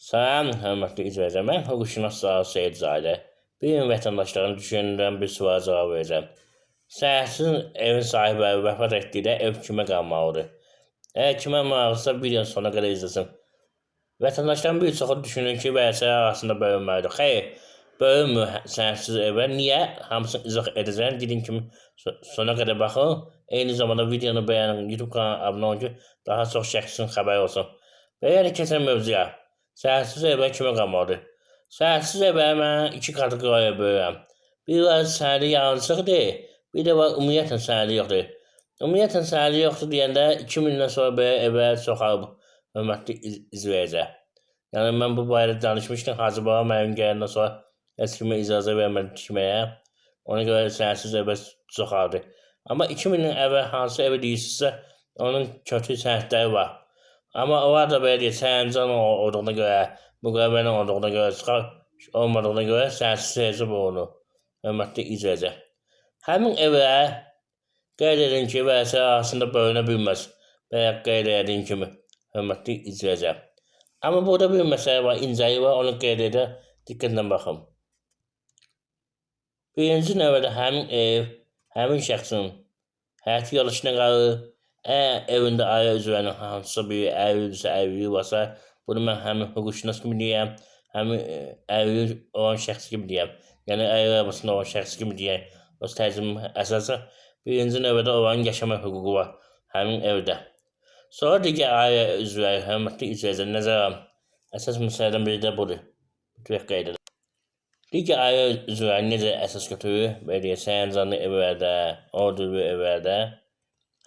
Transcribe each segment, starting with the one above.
Salam, hörmətli izləyicilər. Mən hüquqşünas Zaur Seyidzadə. Bir gün vətəndaşların düşündürən bir suala cavab verəcəm. Səhərsiz evin sahibi vəfat etdikdə ev kimə qalmalıdır? Əgər kimə maraqlısa videonun sonuna qədər izləsin. Vətəndaşların bir çoxu düşünür ki, vərəsələr arasında bölünməlidir. Xeyr, bölünmür səhərsiz evə. Niyə? Hamısını izah edəcəm. Dediyim kimi sona qədər baxın. Eyni zamanda videonu bəyənin, YouTube kanalına abunə olun ki, daha çox şəxsin xəbəri olsun. Və yəni keçən mövzuya. Səhərsiz evə kimə qalmalıdır? Səhərsiz evə mən iki kateqoriyaya bölürəm. Bir var səhərli yarımçıqdır, bir də var ümumiyyətlə səhərli yoxdur. Ümumiyyətlə səhərli yoxdur deyəndə 2000-dən sonra belə evə çoxalıb hörmətli izləyicilər. Yəni mən bu barədə danışmışdım. Hacı Baba müəllim gələndən sonra heç kimə icazə vermədi tikməyə. Ona görə səhərsiz evə çoxaldı. Amma 2000-dən əvvəl hansı evi deyirsinizsə, onun kötü səhətləri var. Amma onlar da belə deyir, sərəncam olduğuna görə, müqavilənin olduğuna görə, çıxar olmadığına görə səhərsiz hesab olunur. Hörmətli izləyicilər. Həmin evə qeyd edin ki, vərəsələr arasında bölünə bilməz. Bayaq qeyd edin kimi, hörmətli izləyicilər. Amma burada bir məsələ var, incəyi var, onu qeyd edə diqqətlə baxın. Birinci növbədə həmin ev, həmin şəxsin həyat yoldaşına qalır. Əgər evində ailə üzvlərinin hansısa bir evliliyi varsa, bunu mən həmin hüquqşünas kimi deyəm, həmin evli olan şəxs kimi deyəm. Yəni ailə arasında olan şəxs kimi deyək. Öz tərcümə əsasən birinci növbədə onların yaşama hüququ var həmin evdə. Sonra digər ailə üzvləri, hörmətli izləyicilər, nəzərəm. Əsas məsələdən biri də budur. Mütləq qeyd edin. Digər ailə üzvləri necə əsas götürür? Belə sərəncamlı evlərdə, ordurlu evlərdə.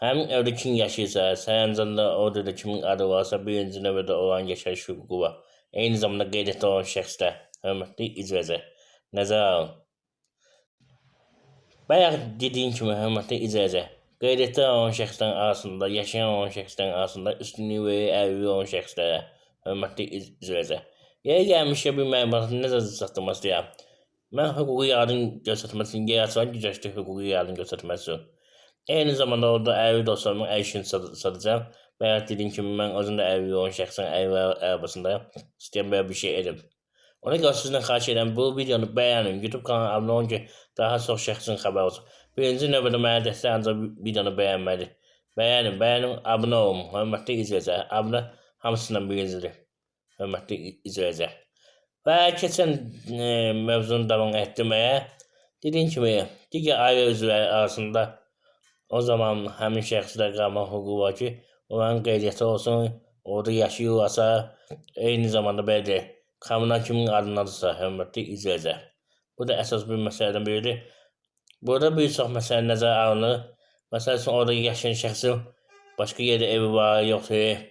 Həmin evdə kim yaşayırsa, sərəncamda orada kimin adı varsa, birinci növbədə olan yaşayış hüququ var. Eyni zamanda qeydiyyatda olan şəxsdə, hörmətli izləyicilər, nəzərə alın. Bayaq dediyim kimi, hörmətli izləyicilər, qeydiyyatda olan şəxslərin arasında, yaşayan olan şəxslərin arasında üstünlük verir əlilliyi olan şəxslərə, hörmətli izləyicilər. Yeri gəlmişə bir məlumatı necə çatdırmaq istəyirəm. Mən hüquqi yardım göstərməsi üçün yer açılan gücləşdi hüquqi yardım göstərməsi üçün. Eyni zamanda orada əlilli dostlarımın əl işini satacağım. Bayaq dediyim kimi mən özüm də əlilli olan şəxsin əlilli arabasındayım. İstəyən belə bir şey edib. Ona görə sizdən xahiş edirəm, bu videonu bəyənin, YouTube kanalına abunə olun ki, daha çox şəxsin xəbəri olsun. Birinci növbədə mənə dəstək ancaq videonu bəyənməlidir. Bəyənin, abunə olun. Hörmətli izləyicilər, abunə hamısından birincidir. Hörmətli izləyicilər. Və keçən mövzunu davam etdirməyə, dediyim kimi, digər ailə üzvləri arasında o zaman həmin şəxslər qalma hüququ var ki, onların qeydiyyatı olsun, orada yaşayırlarsa, eyni zamanda belə kommunal kimin adınadırsa, hörmətli izləyicilər. Bu da əsas bir məsələdən biridir. Burada bir çox məsələ nəzərə alınır. Məsəl üçün, orada yaşayan şəxsin başqa yerdə evi var, yoxdur,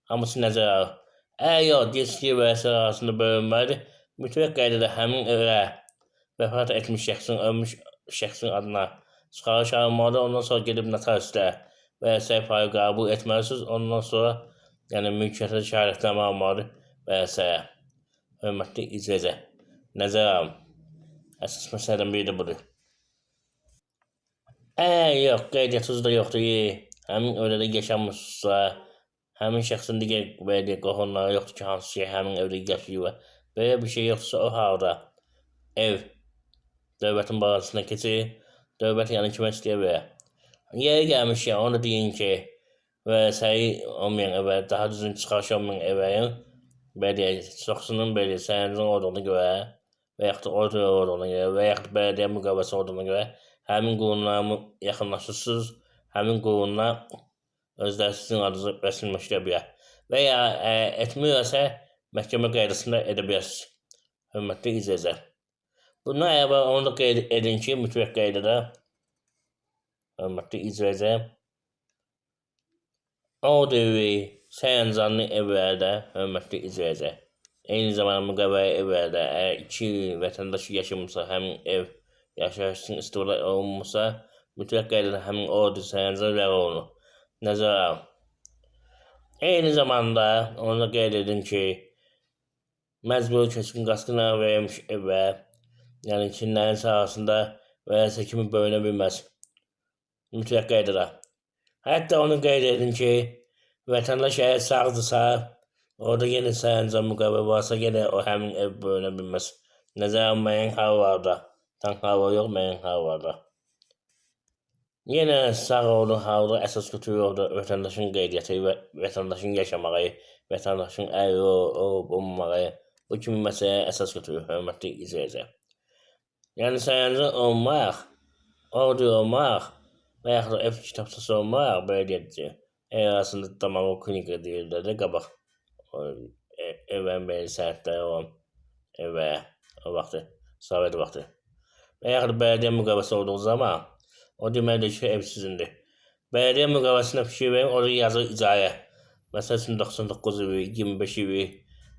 hamısı nəzərə alır. Əgər yox, deyilsin ki, vərəsələr arasında bölünməlidir, mütləq qeyd edə həmin evə vəfat etmiş şəxsin, ölmüş şəxsin adına çıxarış alınmalıdır. Ondan sonra gedib notariusdə vərəsəyə payı qəbul etməlisiniz. Ondan sonra yəni mülkiyyətə şəhadətnamə almalıdır vərəsəyə. Hörmətli izləyicilər, nəzərə alın. Əsas məsələdən biri də budur. Əgər yox, qeydiyyatınızda yoxdur, həmin evdə yaşamırsınızsa, həmin şəxsin digər qohumları yoxdur ki, hansı şey həmin evdə yaşayır. Belə bir şey yoxdursa, o halda ev dövlətin bağlantısına keçir. Dövlət yəni kimə istəyə bilər. Yeri gəlmişkən, onu da deyin ki, vərəsəyi olmayan evə, daha düzgün çıxarış olmayan evəyin, belə çoxsunun belə sərəncam olduğuna görə, və yaxud da orada olduğuna görə, və yaxud da bələdiyyə müqaviləsi olduğuna görə, həmin qurumlara yaxınlaşırsınız, həmin qurumlar özləri sizin adınızı rəsmiləşdirə bilər. Və ya etmirlərsə, məhkəmə qaydasında edə bilərsiniz. Hörmətli izləyicilər. Bundan əvvəl onu da qeyd edin ki, mütləq qeyd edə, hörmətli izləyicilər, ordurlu, sərəncamlı evlərdə, hörmətli izləyicilər, eyni zamanda müqavilə evlərdə, əgər iki vətəndaş yaşamırsa, həmin ev yaşayışın istifadə olunmursa, mütləq qeyd edə həmin ordur, sərəncam ləğv olunur. Nəzərə alın. Eyni zamanda onu da qeyd edin ki, məcburi köçkün qaçqına verilmiş evlər, yəni kimlərin sahəsində vərəsə kimi bölünə bilməz. Mütləq qeyd edə. Hətta onu qeyd edin ki, vətəndaş əgər sağdırsa, Orada yine sərəncam müqavilə varsa, yenə o həmin ev bölünə bilməz. Nəzərə müəyyən hallarda, tam hava yox, müəyyən hallarda. Yenə sağ olun halda əsas götürür orada vətəndaşın qeydiyyatı və vətəndaşın yaşamağı, vətəndaşın əyri olmamağı, bu kimi məsələyə əsas götürür, hörmətli izləyicilər. Yəni sərəncam olmaq, ordu olmaq və yaxud da ev kitabçası olmaq, belə deyəcək, arasında damağı klinika deyirlər də qabaq. Evlərin belə səhətləri olan evə, o vaxtı, Sovet vaxtı. Və yaxud da bələdiyyə müqaviləsi olduğu zaman, o deməkdir ki, ev sizindir. Bələdiyyə müqaviləsinə fikir verin, orada yazır icarə. Məsəl üçün 99 evi, 25 evi,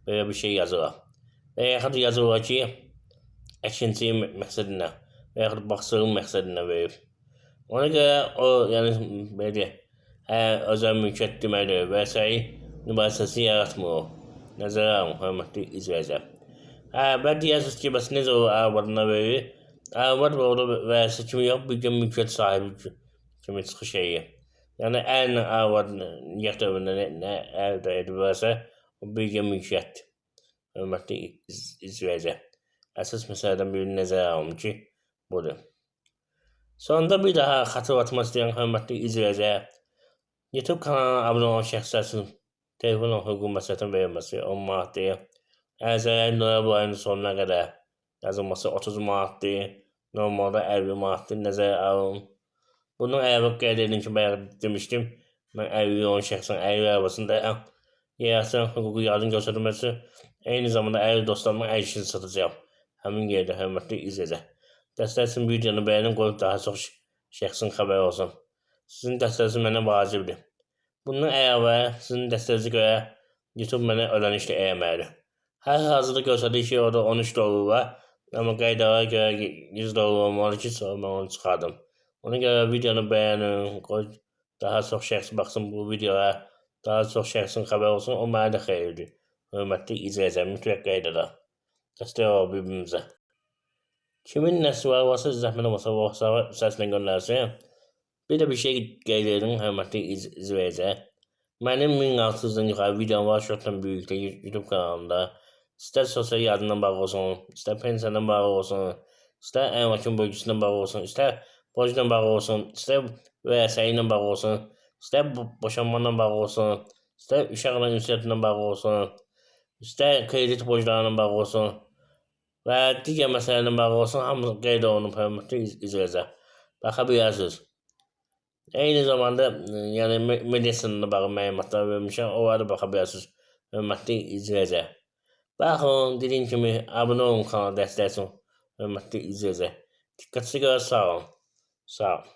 belə bir şey yazırlar. Və yaxud yazırlar ki, əkinçi məqsədinə və yaxud bağçılıq məqsədinə verib. Ona görə o, yəni belə deyək, özəl mülkiyyət deməkdir, vəsai mübahisəsi yaratmır o. Nəzərə alın, hörmətli izləyicilər. Və deyərsiniz ki, bəs necə o arvadına verir? Arvad orada vərəsə kimi yox, bir gün mülkiyyət sahibi kimi çıxış edir. Yəni əllə arvad nigah dövründə nə əldə edilirsə, o bir gün mülkiyyətdir. Hörmətli izləyicilər. Əsas məsələdən birini nəzərə alın ki, budur. Sonunda bir daha xatırlatmaq istəyirəm, hörmətli izləyicilər. YouTube kanalına abunə olan şəxslər üçün telefon hüquq məsləhətinin verilməsi 10 manatdır. Ərizələrin noyabr ayının sonuna qədər yazılması 30 manatdır. Normalda 50 manatdır, nəzərə alın. Bunu əlavə qeyd edin ki, bayaq demişdim, mən 50 olan şəxsin 50 arabasında yaratılan hüquqi yardım göstərməsi, eyni zamanda 50 dostlarımın 50'sini satacağım. Həmin yerdə, hörmətli izləyicilər. Dəstək üçün videonu bəyənin, qoyub daha çox şəxsin xəbəri olsun. Sizin dəstəyiniz mənə vacibdir. Bundan əlavə, sizin dəstəyinizi görə YouTube mənə ödənişlə eləməlidir. Hər hazırda göstərdiyi ki, orada 13 dolar var. Amma qaydalara görə 100 dolar olmalı ki, sonra mən onu çıxardım. Ona görə videonu bəyənin, qoy daha çox şəxs baxsın bu videoya, daha çox şəxsin xəbər olsun, o mənə də xeyirdir. Hörmətli izləyicilər, mütləq qaydada dəstək ol bir-birimizə. Kimin nəsi varsa, zəhmət olmasa WhatsApp səslə göndərsin. Bir də bir şey qeyd edin, hörmətli izləyicilər. Mənim 1600-dan yuxarı videom var, şortdan böyükdə YouTube kanalımda. İstər sosial yardımdan bağlı olsun, istər pensiyadan bağlı olsun, istər əməkdaşın bölgüsündən bağlı olsun, istər borcdan bağlı olsun, istər vərəsəyi ilə bağlı olsun, istər boşanmandan bağlı olsun, istər uşaqla ünsiyyətindən bağlı olsun, istər kredit borclarından bağlı olsun və digər məsələlərlə bağlı olsun, hamısı qeyd olunub, hörmətli izləyicilər. Baxa bilərsiniz. Eyni zamanda yəni mediasinlə bağlı məlumatlar vermişəm, onlara baxa bilərsiniz, hörmətli izləyicilər. Baxın, dediyim kimi, abunə olun kanala dəstək üçün, hörmətli izləyicilər. Diqqətinizi görə sağ olun. Sağ olun.